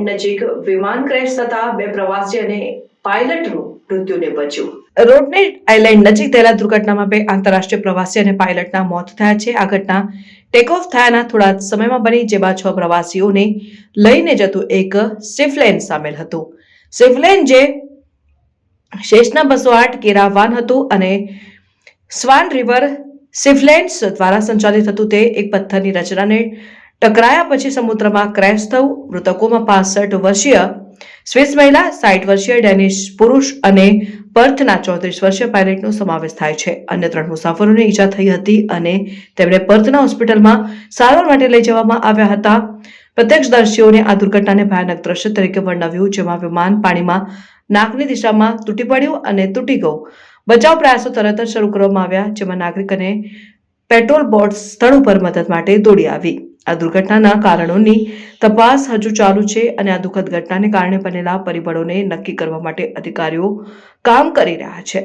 Island નજીક વિમાન crash થતા 2 પ્રવાસી અને પાયલટનું મૃત્યુ નિપજ્યું. રોડનેટ આઇલેન્ડ નજીક થયેલા દુર્ઘટનામાં 2 આંતરરાષ્ટ્રીય પ્રવાસી અને પાયલટના મોત થયા છે. આ ઘટના ટેકઓફ થયાના થોડા જ સમયમાં બની, જેમાં 6 પ્રવાસીઓને લઈને જતું એક સ્વિફ્ટલેન સામેલ હતું. સ્વિફ્ટલેન જે સેસના 208 કેરાવાન હતું અને સ્વાન રિવર સ્વિફ્ટલેન્ડ્સ દ્વારા સંચાલિત હતું. તે એક પથ્થરની રચનાને ટકરાયા પછી સમુદ્રમાં ક્રેશ થયું. મૃતકોમાં 65 વર્ષીય સ્વિસ મહિલા, 60 વર્ષીય ડેનિશ પુરુષ અને પર્થના 34 વર્ષીય પાયલટનો સમાવેશ થાય છે. અન્ય 3 મુસાફરોને ઈજા થઈ હતી અને તેમને પર્થના હોસ્પિટલમાં સારવાર માટે લઈ જવામાં આવ્યા હતા. પ્રત્યક્ષદર્શીઓને આ દુર્ઘટનાને ભયાનક દ્રશ્ય તરીકે વર્ણવ્યું, જેમાં વિમાન પાણીમાં નાકની દિશામાં તૂટી પડ્યું અને તૂટી ગયું. બચાવ પ્રયાસો તરત જ શરૂ કરવામાં આવ્યા, જેમાં નાગરિક અને પેટ્રોલ બોટ સ્થળ ઉપર મદદ માટે દોડી આવી. આ દુર્ઘટનાના કારણોની તપાસ હજુ ચાલુ છે અને આ દુઃખદ ઘટનાને કારણે બનેલા પરિબળોને નક્કી કરવા માટે અધિકારીઓ કામ કરી રહ્યા છે.